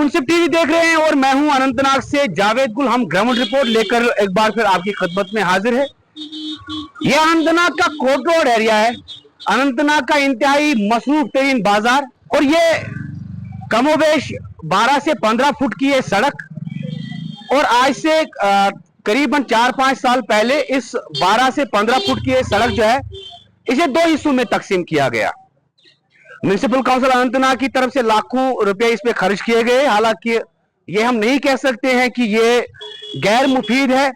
आप मुंसिफ टीवी देख रहे हैं और मैं हूं अनंतनाग से जावेद गुल। हम ग्राउंड रिपोर्ट लेकर एक बार फिर आपकी खिदमत में हाजिर है। यह अनंतनाग का कोट रोड एरिया है, अनंतनाग का इंतहाई मसरूफ तरीन बाजार, और ये कमोबेश 12 से 15 फुट की ये सड़क, और आज से करीबन 4-5 साल पहले इस 12 से 15 फुट की ये सड़क जो है इसे 2 हिस्सों में तकसीम किया गया। म्युनिसिपल काउंसिल अनंतनाग की तरफ से लाखों रुपए इस पे खर्च किए गए। हालांकि ये हम नहीं कह सकते हैं कि ये गैर मुफीद है,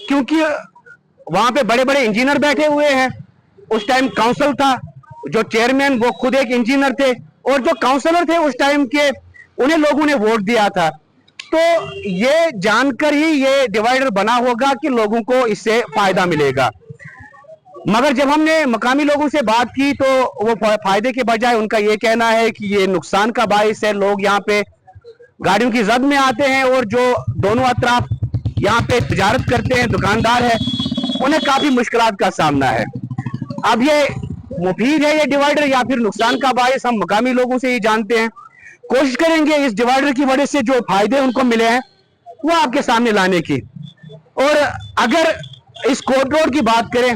क्योंकि वहां पे बड़े बड़े इंजीनियर बैठे हुए हैं। उस टाइम काउंसिल था, जो चेयरमैन वो खुद एक इंजीनियर थे, और जो काउंसलर थे उस टाइम के, उन्हें लोगों ने वोट दिया था। तो ये जानकर ही ये डिवाइडर बना होगा कि लोगों को इससे फायदा मिलेगा, मगर जब हमने मकामी लोगों से बात की तो वो फायदे के बजाय उनका ये कहना है कि ये नुकसान का बाइस है। लोग यहाँ पे गाड़ियों की जद में आते हैं, और जो दोनों अतराफ यहाँ पे तिजारत करते हैं, दुकानदार है, उन्हें काफी मुश्किलात का सामना है। अब ये मुफीद है ये डिवाइडर या फिर नुकसान का बाइस, हम मकामी लोगों से ही जानते हैं। कोशिश करेंगे इस डिवाइडर की वजह से जो फायदे उनको मिले हैं वो आपके सामने लाने की। और अगर इस कोट रोड की बात करें,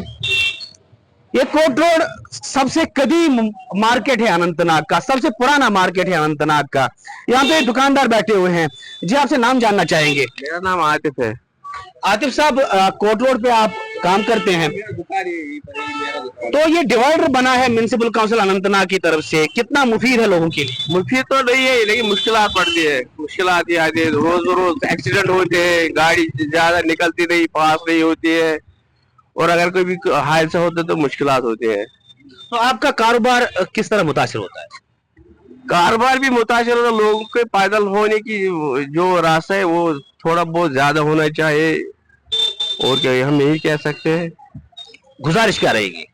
ये कोट रोड सबसे कदीम मार्केट है अनंतनाग का, सबसे पुराना मार्केट है अनंतनाग का। यहाँ पे दुकानदार बैठे हुए हैं। जी, आपसे नाम जानना चाहेंगे? मेरा नाम आतिफ है। आतिफ साहब, कोट रोड पे आप काम करते हैं, तो ये डिवाइडर बना है म्युनिसिपल काउंसिल अनंतनाग की तरफ से, कितना मुफीद है लोगों के लिए? मुफीद तो नहीं है, लेकिन मुश्किलात पड़ती है, मुश्किलात ये आती है। रोज रोज एक्सीडेंट होते हैं, गाड़ी ज्यादा निकलती नहीं, पास नहीं होती है, और अगर कोई भी हादसा होता है तो मुश्किलात होती है। तो आपका कारोबार किस तरह मुतासिर होता है? कारोबार भी मुतासिर होता है। लोगों के पैदल होने की जो रास्ता है वो थोड़ा बहुत ज्यादा होना चाहिए, और क्या हम यही कह सकते हैं। गुजारिश क्या रहेगी?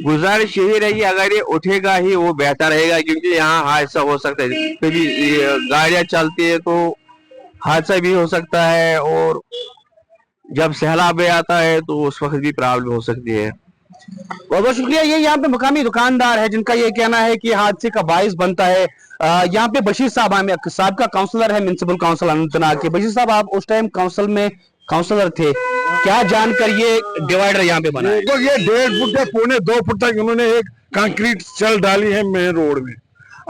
गुजारिश यही रहेगी, अगर ये उठेगा ही वो बेहतर रहेगा, क्योंकि यहाँ हादसा हो सकता है। कभी गाड़ियां चलती है तो हादसा भी हो सकता है, और जब सैलाब आता है तो उस वक्त भी प्रॉब्लम हो सकती है। बहुत बहुत शुक्रिया। ये यहाँ पे मकामी दुकानदार है जिनका ये कहना है कि हादसे का बाइस बनता है। यहाँ पे बशीर साहब साहब का काउंसलर है म्युनिसिपल काउंसिल अनंतनाग के। बशीर साहब, आप उस टाइम काउंसिल में काउंसलर थे, क्या जानकर ये डिवाइडर यहाँ पे बना है? तो ये 1.5 फुट से 1.25 फुट तक इन्होंने एक कंक्रीट चल डाली है मेन रोड में।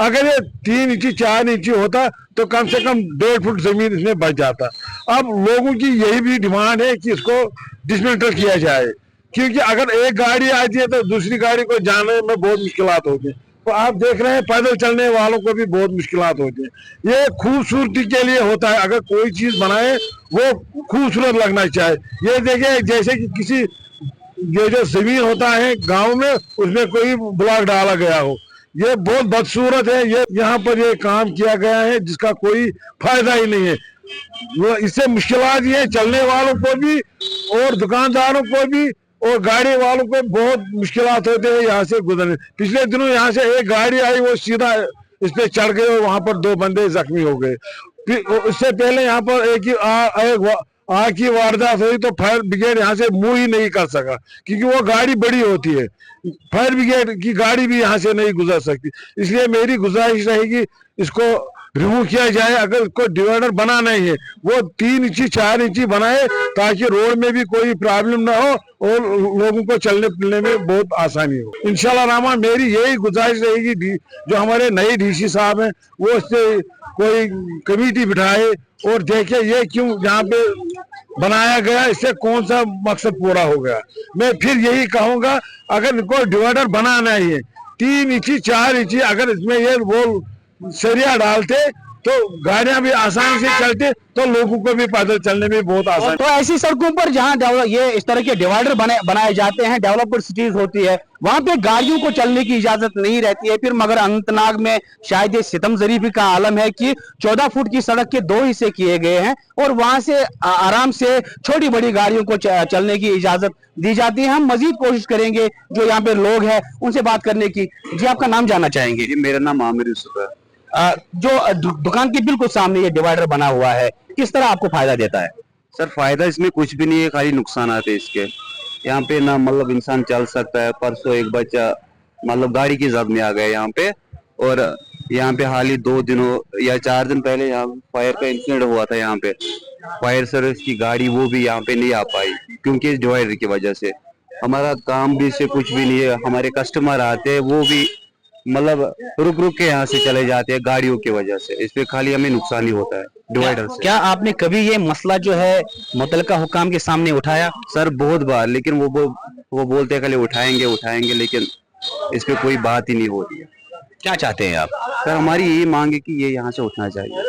अगर ये 3 इंची 4 इंची होता तो कम से कम 1.5 फुट जमीन इसमें बच जाता। अब लोगों की यही भी डिमांड है कि इसको डिसमेंटल किया जाए, क्योंकि अगर एक गाड़ी आती है तो दूसरी गाड़ी को जाने में बहुत मुश्किलात होती है। तो आप देख रहे हैं पैदल चलने वालों को भी बहुत मुश्किलात होती है। ये खूबसूरती के लिए होता है, अगर कोई चीज बनाए वो खूबसूरत लगना चाहिए। ये देखिए, जैसे कि किसी ये जो जमीन होता है गांव में, उसमें कोई ब्लॉक डाला गया हो, ये बहुत बदसूरत है। ये यहाँ पर ये काम किया गया है जिसका कोई फायदा ही नहीं है। वो इससे मुश्किलात ये चलने वालों को भी और दुकानदारों को भी और गाड़ी वालों को बहुत मुश्किलात होते हैं यहाँ से गुजरने। पिछले दिनों यहाँ से एक गाड़ी आई, वो सीधा इस पे चढ़ गए और वहां पर 2 बंदे जख्मी हो गए। इससे पहले यहाँ पर एक आग की वारदात हुई तो फायर ब्रिगेड यहाँ से मूव ही नहीं कर सका, क्योंकि वो गाड़ी बड़ी होती है, फायर ब्रिगेड की गाड़ी भी यहाँ से नहीं गुजर सकती। इसलिए मेरी गुजारिश रहेगी इसको रिमूव किया जाए। अगर कोई डिवाइडर बनाना ही है वो 3 इंची 4 इंची बनाए, ताकि रोड में भी कोई प्रॉब्लम ना हो और लोगों को चलने फिरने में बहुत आसानी हो। इंशाल्लाह रहमान मेरी यही गुजारिश रहेगी, जो हमारे नए डीसी साहब हैं वो इससे कोई कमेटी बिठाए और देखे ये क्यों यहाँ पे बनाया गया, इससे कौन सा मकसद पूरा हो गया। मैं फिर यही कहूँगा, अगर इनको डिवाइडर बनाना ही है 3 इंची 4 इंची, अगर इसमें ये वो सरिया डालते तो गाड़ियां भी आसानी से चलते, तो लोगों को भी पैदल चलने में बहुत आसान। तो ऐसी सड़कों पर जहां ये इस तरह के डिवाइडर बनाए जाते हैं, डेवलप्ड सिटीज होती है, वहां पे गाड़ियों को चलने की इजाजत नहीं रहती है फिर। मगर अनंतनाग में शायद ये सितम जरीफी का आलम है कि 14 फुट की सड़क के 2 हिस्से किए गए हैं, और वहां से आराम से छोटी बड़ी गाड़ियों को चलने की इजाजत दी जाती है। हम मजीद कोशिश करेंगे जो यहाँ पे लोग हैं उनसे बात करने की। जी, आपका नाम जानना चाहेंगे? जी, मेरा नाम आमिर यूसुफ है। जो दुकान के बिल्कुल सामने ये डिवाइडर बना हुआ है, किस तरह आपको फायदा देता है? सर, फायदा इसमें कुछ भी नहीं है, खाली नुकसान आते हैं इसके। यहाँ पे ना मतलब इंसान चल सकता है। परसों एक बच्चा मतलब गाड़ी की जद में आ गया यहाँ पे, और यहाँ पे हाल ही 2 दिनों या 4 दिन पहले यहाँ फायर का इंसिडेंट हुआ था। यहाँ पे फायर सर्विस की गाड़ी वो भी यहाँ पे नहीं आ पाई क्योंकि इस डिवाइडर की वजह से। हमारा काम भी से कुछ भी नहीं है, हमारे कस्टमर आते हैं वो भी मतलब रुक रुक के यहाँ से चले जाते हैं गाड़ियों की वजह से। इस पे खाली हमें नुकसान ही होता है डिवाइडर से। क्या आपने कभी ये मसला जो है मुतलका हुकाम के सामने उठाया? सर बहुत बार, लेकिन वो बोलते हैं खाली उठाएंगे उठाएंगे, लेकिन इस पे कोई बात ही नहीं हो रही है। क्या चाहते हैं आप? सर हमारी यही मांग है कि ये यहाँ से उठना चाहिए।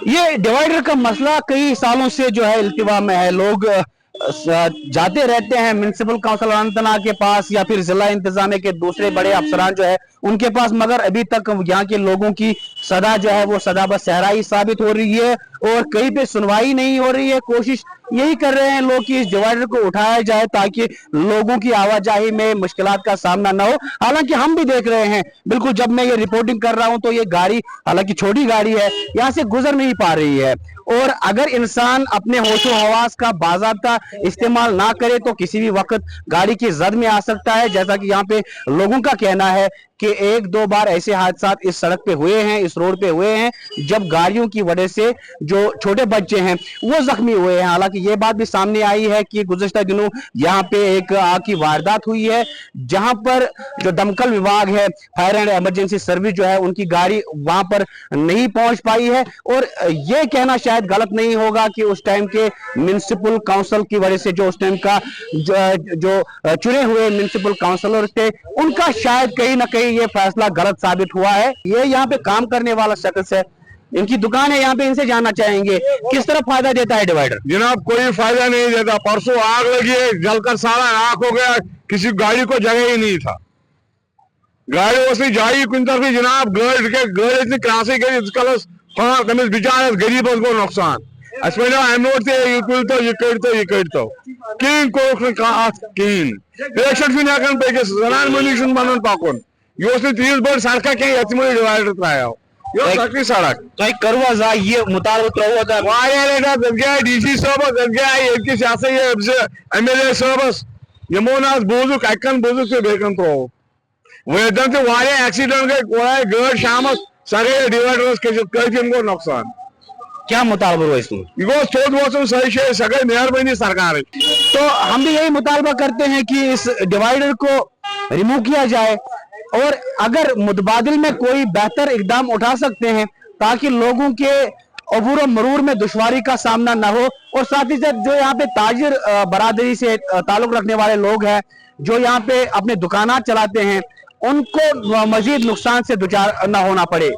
ये डिवाइडर का मसला कई सालों से जो है इल्तिवा में है। लोग जाते रहते हैं म्युनिसिपल काउंसिल अनंतनाग के पास या फिर जिला इंतजामिया के दूसरे बड़े अफसरान जो है उनके पास, मगर अभी तक यहाँ के लोगों की सदा जो है वो सदा बस सहराई साबित हो रही है और कहीं पे सुनवाई नहीं हो रही है। कोशिश यही कर रहे हैं लोग कि इस डिवाइडर को उठाया जाए ताकि लोगों की आवाजाही में मुश्किलात का सामना न हो। हालांकि हम भी देख रहे हैं, बिल्कुल जब मैं ये रिपोर्टिंग कर रहा हूं तो ये गाड़ी, हालांकि छोटी गाड़ी है, यहाँ से गुजर नहीं पा रही है। और अगर इंसान अपने होशो हवास का बाज़ाब्ता इस्तेमाल ना करे तो किसी भी वक्त गाड़ी की जद में आ सकता है। जैसा कि यहाँ पे लोगों का कहना है कि 1-2 बार ऐसे हादसा इस सड़क पे हुए हैं, इस रोड पे हुए हैं, जब गाड़ियों की वजह से जो छोटे बच्चे हैं वो जख्मी हुए हैं। हालांकि ये बात भी सामने आई है कि गुज़श्ता दिनों यहाँ पे एक आग की वारदात हुई है जहां पर जो दमकल विभाग है, फायर एंड इमरजेंसी सर्विस जो है, उनकी गाड़ी वहां पर नहीं पहुंच पाई है। और ये कहना शायद गलत नहीं होगा कि उस टाइम के म्युनिसिपल काउंसिल की वजह से जो उस टाइम का जो चुने हुए म्युनिसिपल काउंसिलर थे उनका शायद कहीं ना कहीं ये फैसला गलत साबित हुआ है। ये यहाँ पे काम करने वाला शख्स है, इनकी दुकान है यहाँ पे, इनसे जानना चाहेंगे किस तरह फायदा देता है डिवाइडर? जनाब कोई फायदा नहीं देता। परसों आग लगी है, जलकर सारा राख हो गया, किसी गाड़ी को जगह ही नहीं था। गाड़ी उसने जाई कुछ तरफ जनाब गाड़ी इतनी क्रासी गई तमिस बिचारस गरीबस गो नुकसान। अस वो अमोट ये कड़ो कहें कहें पेशेंट हकान पकस जनान मनी बन पकुन। यह तीज बड़ सड़क कह डिवाइडर त्रो ये सड़क तुम करवा जा ये मुतालबा त्रो गया DC सबस गया ये MLA सबस यमो बोजुक अकन बोजुक बेकन त्रो वजन एक्सीडेंट गई गाड़ शाम सह गई डिवाइडर कथिन गो नुकसान। क्या मुतालबा रोज तुम? यह थोद वो सही सह गई मेहरबानी सरकार। तो हम भी यही मुतालबा करते हैं कि इस डिवाइडर को रिमूव किया जाए और अगर मुतबादिल में कोई बेहतर इकदाम उठा सकते हैं ताकि लोगों के अबूर मरूर में दुश्वारी का सामना न हो। और साथ ही साथ जो यहाँ पे ताजिर बरादरी से ताल्लुक रखने वाले लोग हैं, जो यहाँ पे अपने दुकानात चलाते हैं, उनको मजीद नुकसान से दुचार न होना पड़े।